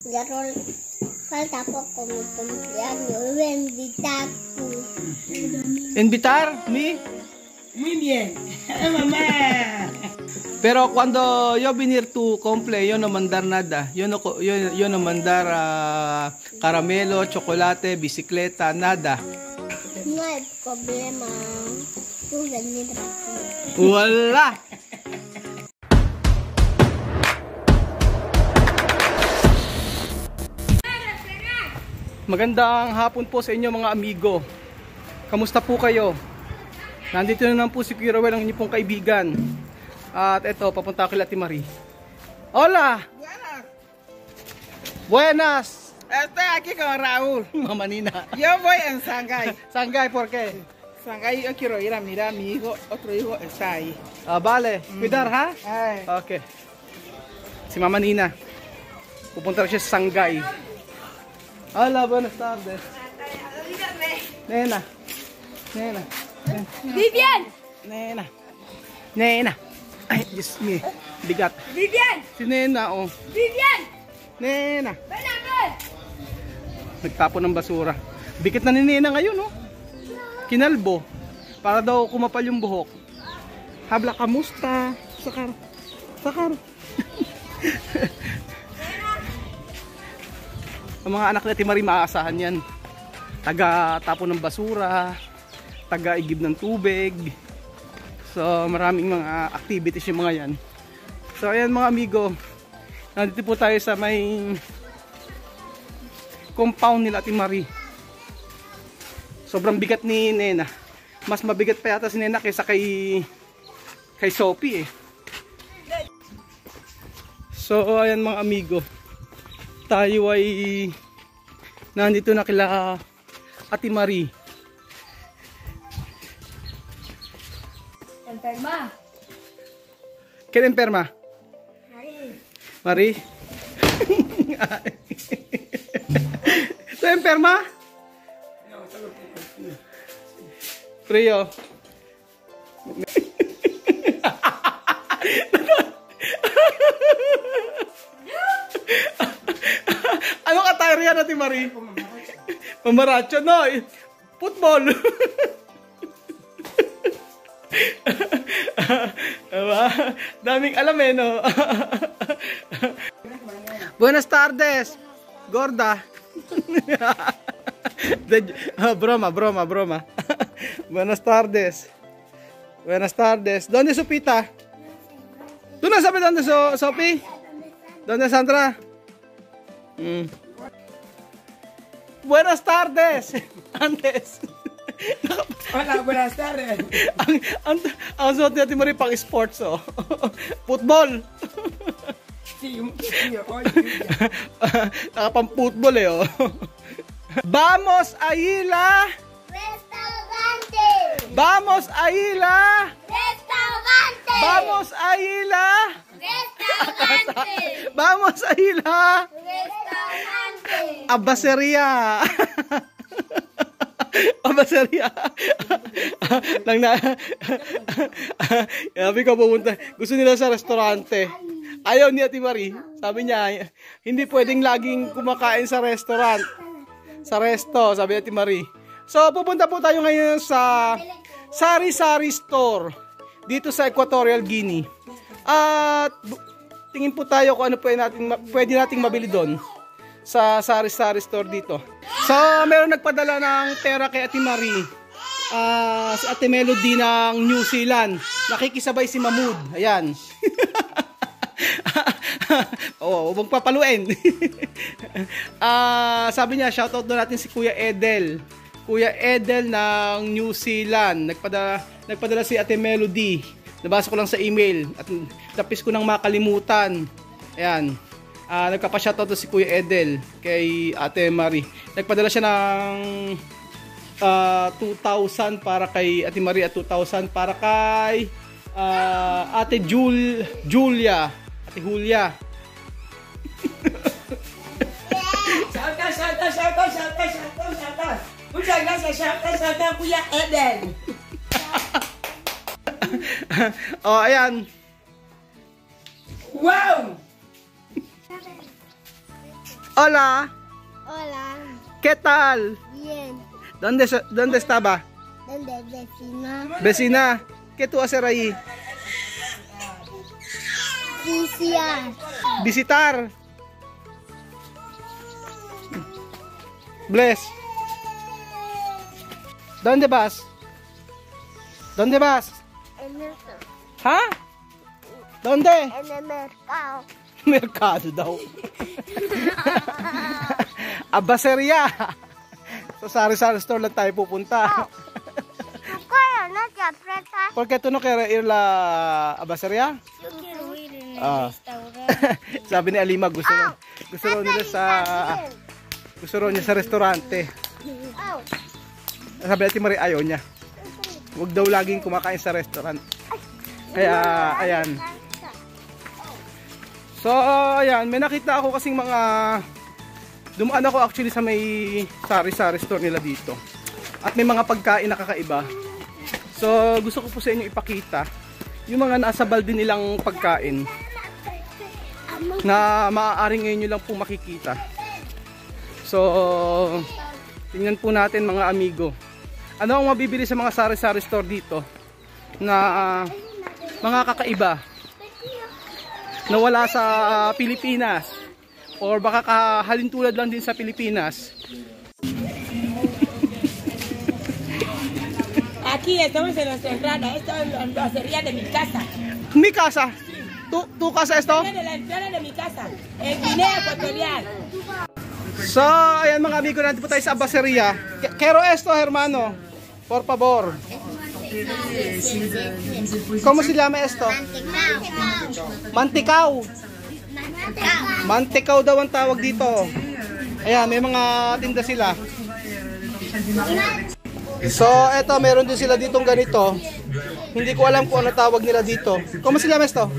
Garol, falta poco mi cumpleaños, lo invitar tú. ¿Invitar? ¿Mi? Muy bien, mamá. Pero cuando yo venir tu cumple, yo no mandar nada. Yo no mandar caramelo, chocolate, bicicleta, nada. No hay problema. Tú venir aquí. Wala! Magandang hapon po sa inyo mga amigo. Kamusta po kayo? Nandito na naman po si Kuya Rowel, ang inyong pong kaibigan. At eto, papunta kay Ate Marie. Hola! Buenas! Estoy aquí con Raúl. Mamá Nina. Yo voy en Shanghái. Shanghái, ¿por qué? Shanghái, yo quiero ir a mirar a mi hijo. Otro hijo está ahí. Vale. Cuidar, ha? Ay. Okay. Si Mama Nina. Pupunta siya sa Shanghái. Hola, buenas tardes. Nena. Nena. Vivian! Nena. Nena. Ay, Diyos me. Bigat. Vivian! Si Nena, oh. Vivian! Nena. Ven acá. Nagtapon ng basura. Bikit na ni Nena ngayon, oh. Kinalbo. Para daw kumapal yung buhok. Habla, kamusta? Sakar. Sakar. Ang mga anak ni Ate Marie, maaasahan yan. Taga-tapon ng basura, taga-igib ng tubig. So maraming mga activities yung mga yan. So ayan mga amigo, nandito po tayo sa may compound nila Ate Marie. Sobrang bigat ni Nena. Mas mabigat pa yata si Nena kaysa kay Sophie eh. So ayan mga amigo, tayo ay nandito na kila Ate Marie. Enferma. ¿Quién enferma? Marie. ¿Estás enferma? No, solo Frío. Ano ka tayo riyan, Ate Marie? Mamaracho, no? Football. Diba? Daming alam eh, no? Buenas tardes, gorda. Broma. Buenas tardes. Buenas tardes. ¿Dónde su pita? ¿Tú no sabes dónde Sophie? ¿Dónde Sandra? Buenas tardes. Antes. Hola, buenas tardes. Ang suot ni Ate Marie pang sports, oh. Football. Sí, hoy. Nakapang football eh, oh. Vamos Ayila. Restaurante. Vamos Ayila. Restaurante. Vamos Ayila. Restaurante. Vamos Ayila. Restaurante. Abaseria. Abaseria. Lang na. Sabi ko pupunta. Gusto nila sa restaurante. Ayaw ni Ate Marie. Sabi niya, hindi pwedeng laging kumakain sa restaurant. Sa resto, sabi ni Ate Marie. So, pupunta po tayo ngayon sa Sari-Sari Store. Dito sa Equatorial Guinea. At tingin po tayo kung ano pwede nating mabili doon. Sa Sari-Sari Store dito. So, meron nagpadala ng pera kay Ate Marie. Si Ate Melody ng New Zealand. Nakikisabay si Mahmoud. Ayan. Huwag papaluin. Sabi niya, shoutout doon natin si Kuya Edel. Kuya Edel ng New Zealand. Nagpadala si Ate Melody. Nabasa ko lang sa email. At tapis ko nang makalimutan. Ayan. Nagpapa-shoutout si Kuya Edel kay Ate Marie. Nagpadala siya ng 2,000 para kay Ate Marie at 2,000 para kay Ate Julia. Ate Julia. Shoutout. Muchas gracias, shoutout, Kuya Eden. Ayan. Wow! Hola. Hola. ¿Qué tal? Bien. ¿Dónde estaba? ¿Dónde vecina? Vecina, ¿qué tú hacer ahí? Visitar. Visitar. Bless. ¿Dónde vas? ¿Dónde vas? En el ¿Ha? ¿Dónde? mercado. Merkado daw. Abaseria. Sa sari-sari store lang tayo pupunta. ¿Cuál no te aprieta? ¿Por qué tú no quieres ir la abaseria? Yo quiero ir en el Ah. restaurante. Sabi ni Alima gusto raw nila gusto raw niya sa restaurante. Oh. Sabi natin Marie ayaw niya. Huwag daw laging kumakain sa restaurant. Kaya ayan. So ayan, may nakita ako kasing mga dumaan ako actually sa may sari-sari store nila dito. At may mga pagkain na kakaiba. So gusto ko po sa inyo ipakita yung mga nasa balde nilang pagkain na maaaring ngayon nyo lang po makikita. So tingnan po natin mga amigo. Ano ang mabibili sa mga sari-sari store dito na mga kakaiba na wala sa Pilipinas or baka kahalintulad lang din sa Pilipinas. Aquí estamos en nuestra entrada. Esto es la locería de mi casa. Mi casa. Tu casa esto? Es de la entrada de mi casa. En Guinea Ecuatorial. So, ayan mga amigo, nandito po tayo sa Abaseria. Quiero esto, hermano. Por favor. ¿Cómo se llama esto? Mantikau. Mantikau daw ang tawag dito. Ayan, may mga tinda sila. So, eto, meron din sila ditong ganito. Hindi ko alam kung ano tawag nila dito. ¿Cómo se llama esto?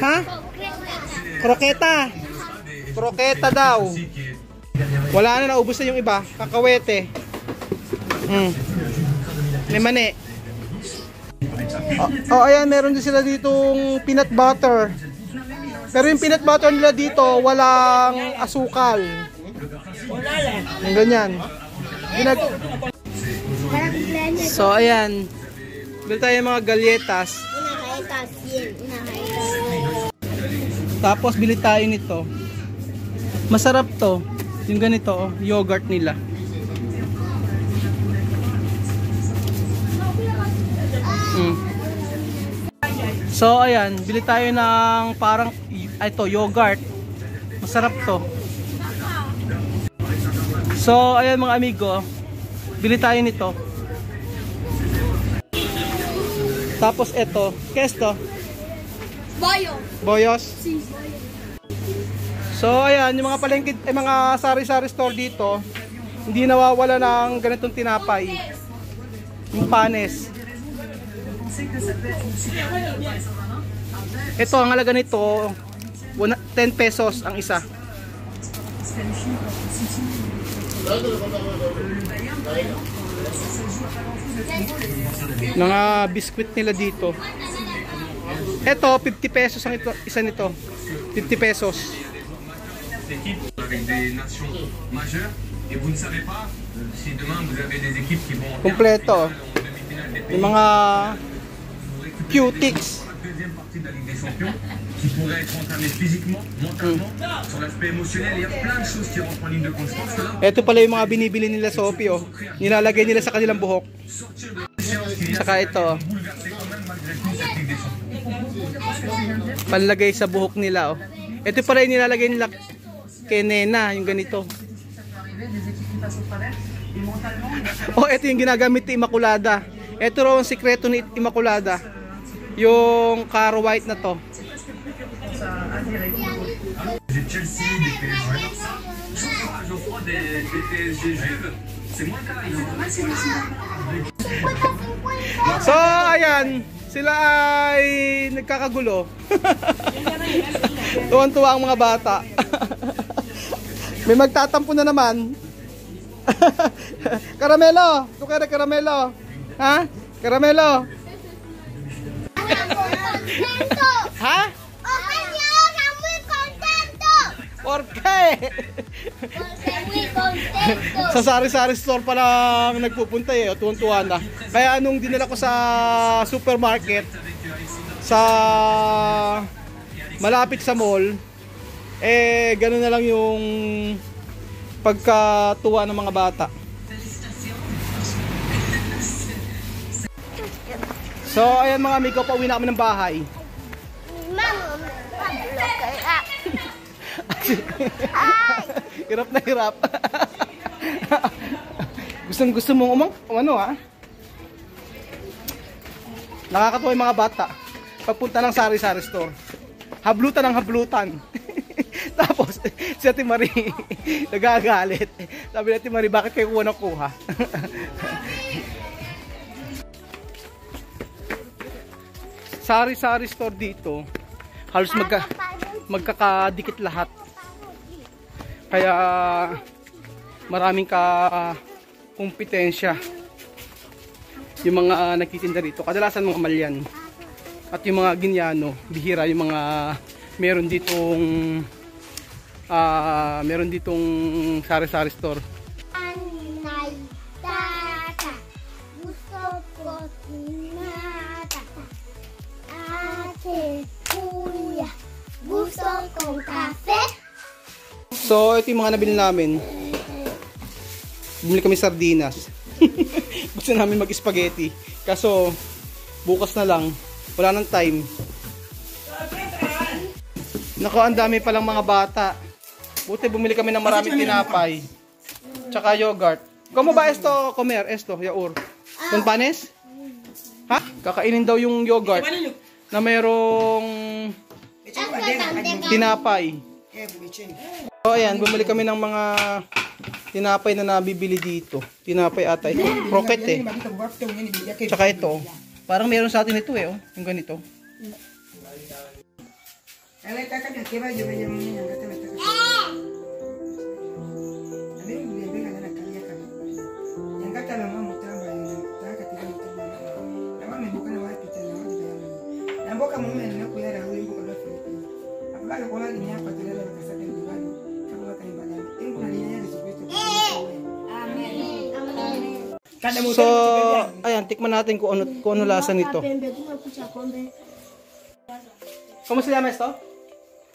Ha? Kroketa. Kroketa daw. Wala na, naubos na yung iba. Kakawete. May mani. Ayan, meron din sila ditong peanut butter. Pero yung peanut butter nila dito, walang asukal. Yung ganyan. So, ayan. Bili tayo ng mga galletas. Tapos, bili tayo nito. Masarap to. Yung ganito, oh, yogurt nila. So ayan, bili tayo ng parang ito yogurt. Masarap to. So ayan mga amigo, bili tayo nito. Tapos ito, ¿qué es to? Boyos. So ayan, yung mga palengke, mga sari-sari store dito, hindi nawawala ng ganitong tinapay. Yung panes. Ito, ang halaga nito 10 pesos ang isa. Mga biskwit nila dito. Ito, 50 pesos ang ito, isa nito. 50 pesos. Kompleto. Yung mga cutics. Ito pala yung mga binibili nila sa Shopee, oh. Nilalagay nila sa kanilang buhok. Saka ito. Panlagay sa buhok nila, oh. Ito pala yung nilalagay nila kay Nena, yung ganito. Oh, ito yung ginagamit ni Immaculada. Ito raw ang sikreto ni Immaculada. Yung car white na to. So, ayan. Sila ay nagkakagulo. Tuwan-tuwa ang mga bata. May magtatampo na naman. Caramelo! Tu quieres caramelo? Ha? Caramelo? Ha? Porque Porque muy contento. sa sari-sari store pa lang nagpupunta eh, tuwan-tuwa na. Kaya nung dinala ko sa supermarket, sa malapit sa mall, eh gano'n na lang yung pagkatuwa ng mga bata. So ayan mga amigo, pauwi na kami ng bahay. Mama, Pablo, kaya. Hirap na hirap. Gustong gusto mong ano ha? Nakakatuwa yung mga bata. Pagpunta ng sari-sari store. Hablutan ng hablutan. Tapos, si Ate Marie, nagagalit. Sabi ni Ate Marie, bakit kayo kuha ng kuha? Sari-sari store dito, halos magkakadikit lahat. Kaya maraming kompetensya yung mga nagtitinda dito. Kadalasan mga malyan. At yung mga ginyano, bihira yung mga meron ditong sari-sari store. Anay, tata, gusto ko tinata. Ate, kuya, gusto kong kape. So, ito yung mga nabili namin. Bumili kami sardinas. Gusto namin mag-spaghetti. Kaso, bukas na lang. Wala nang time. Naku, ang dami palang mga bata. Buti bumili kami ng maraming tinapay. Tsaka yogurt. Como ba esto comer? Esto, yaur. Con panes? Ha? Kakainin daw yung yogurt na mayroong tinapay. So ayan, bumili kami ng mga tinapay na nabibili dito. Tinapay ata ito. Croquette eh. Tsaka ito. Parang meron sa atin ito eh. Oh. Yung ganito. So, ayan, tikman natin kung ano lasa nito. ¿Cómo se llama esto?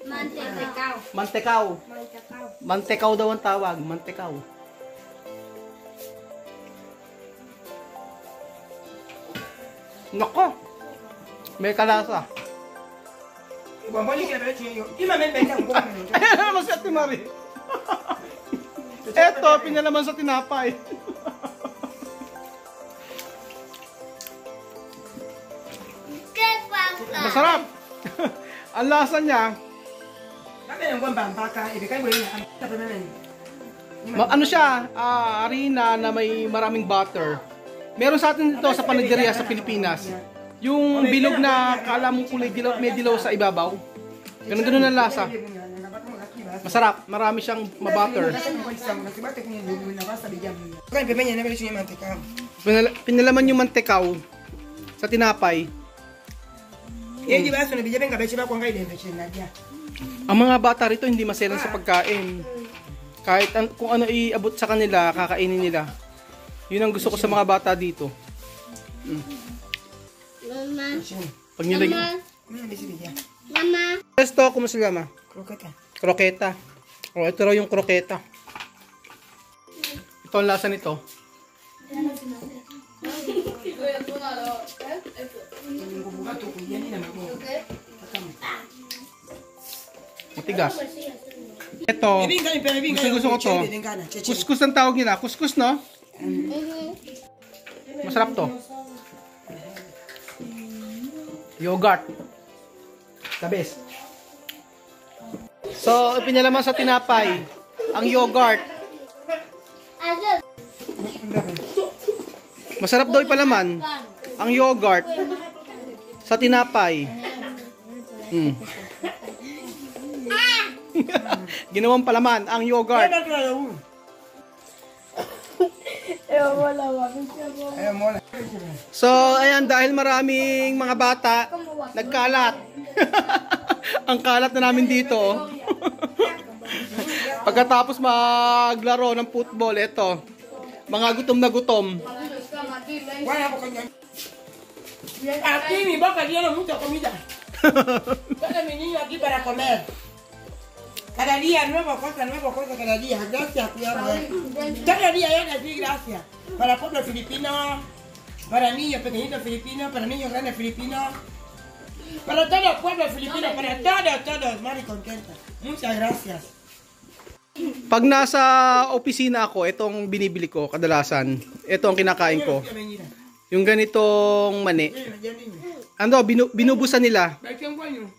Mantecao. Mantecao. Mantecao daw ang tawag. Mantecao. Nako! May kalasa. Ayan naman si Ate Marie. Eto, pinalaman sa tinapay. ¿Qué pasa? Masarap. Ang lasa niya, ano siya, harina na may maraming butter. Meron sa atin dito sa panaderia sa Pilipinas. Yung bilog na kala mo kulay dilaw, may dilaw sa ibabaw. Ganun-ganun ang lasa. Masarap, marami siyang mabutter. Pinalaman yung mantekaw sa tinapay. Ang mga bata rito hindi maselan sa pagkain. Kahit kung ano iabot sa kanila, kakainin nila. Yun ang gusto ko sa mga bata dito. Mama. Pag nilagay. Mama. Esto, ¿cómo se llama? Croqueta. O, ito raw yung croqueta. Ito ang lasa nito. Matigas. Ito, gusto ko to. Kuskus ang tawag nila. Kuskus, no? Masarap to. Yogurt. The best. So, pinalaman sa tinapay ang yogurt. Masarap daw ipalaman ang yogurt sa tinapay. Ginawang palaman ang yogurt. So, ayan, dahil maraming mga bata nagkalat. Ang kalat na namin dito. Pagkatapos maglaro ng football, ito. Mga gutom na gutom. Bueno, porque aquí mi boca tiene mucha comida. Todos mis niños aquí para comer. Cada día nueva cosa, cada día. Gracias, cuidado. Cada día yo les doy gracias. Para el pueblo filipino, para niños pequeñitos filipinos, para niños grandes filipinos, para todos los pueblos filipinos, para todos, Mari contenta. Muchas gracias. Pag nasa opisina ako, itong binibili ko kadalasan. Ito ang kinakain ko. Yung ganitong mani. Ano, binubusan nila.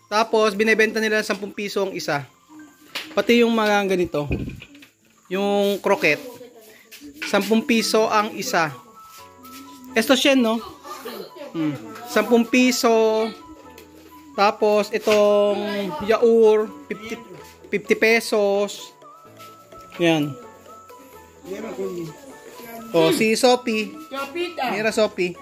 Tapos binebenta nila 10 piso ang isa. Pati yung mga ganito. Yung croquette. 10 piso ang isa. Esto siya, no? 10 piso. Tapos itong yaur 50 pesos. Yan. O, si Sophie. Mira, Sophie.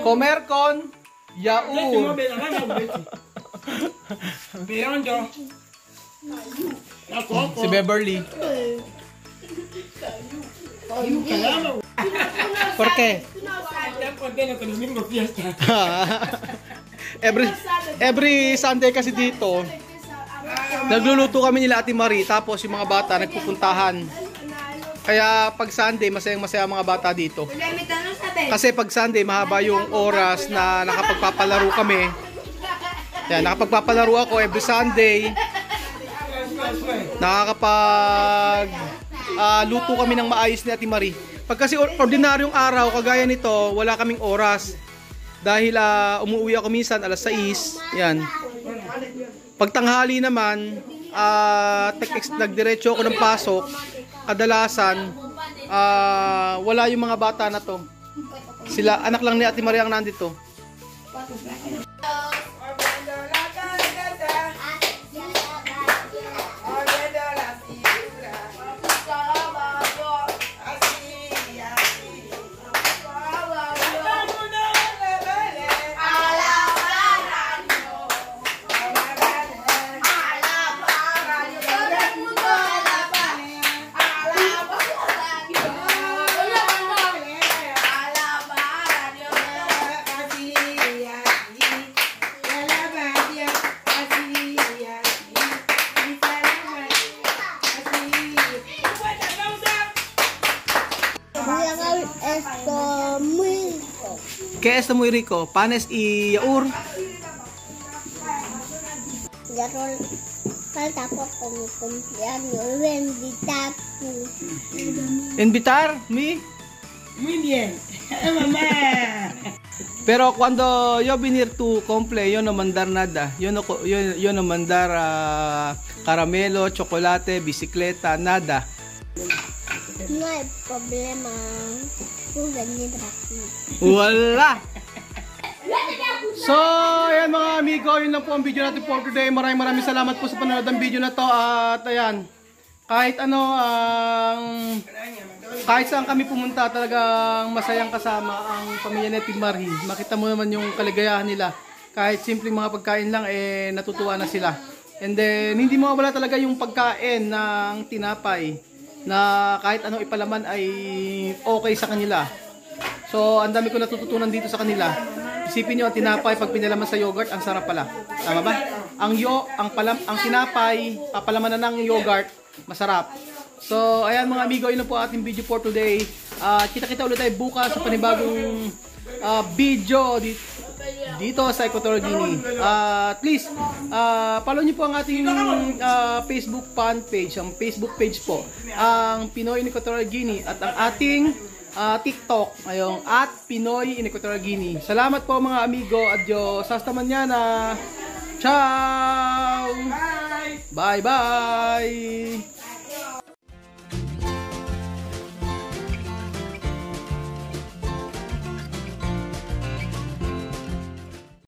Comer con yaur. Si Beverly. ¿Por qué? every Sunday kasi dito, nagluluto kami nila Ate Marie, tapos yung mga bata nagpupuntahan. Kaya pag Sunday, masayang-masaya ang mga bata dito. Kasi pag Sunday, mahaba yung oras na nakapagpapalaro kami. Yan, nakapagpapalaro ako every Sunday. Nakakapag luto kami ng maayos ni Ate Marie. Pag kasi ordinaryong araw, kagaya nito, wala kaming oras. Dahil umuwi ako minsan alas 6. Yan. Pag tanghali naman, nagdiretso ako ng pasok. Kadalasan, wala yung mga bata na to. Sila, anak lang ni Ate Maria ang nandito. ¿Qué es muy rico? Panes y yaur. Yaur, falta poco mi cumpleaños. Voy a invitar tú. ¿Invitar? ¿Me? Muy bien. Mamá. Pero cuando yo venir tu cumple, yo no mandar nada. Yo no mandar caramelo, chocolate, bicicleta, nada. No hay problema. Tú venir aquí. Wala! So, ayan mga amigo, yun lang po ang video natin for today. Maraming salamat po sa panonood ng video na to. At ayan, kahit kahit saan kami pumunta, talagang masayang kasama ang pamilya ni Ate Marie. Makita mo naman yung kaligayahan nila. Kahit simpleng mga pagkain lang, natutuwa na sila. And then, hindi mawawala talaga yung pagkain ng tinapay na kahit anong ipalaman ay okay sa kanila. So, ang dami ko natututunan dito sa kanila. Isipin nyo, ang tinapay pag pinalaman sa yogurt, ang sarap pala. Tama ba? Ang tinapay, papalamanan ng yogurt, masarap. So, ayan mga amigo, yun lang po ating video for today. Kita-kita ulit tayo bukas sa panibagong video dito sa Equatorial Guinea. Please, follow nyo po ang ating Facebook fan page, ang Facebook page po, ang Pinoy in Equatorial Guinea, at ang ating TikTok, ayong @Pinoy in Equatorial Guinea. Salamat po mga amigo, adios, hasta mañana. Ciao! Bye bye!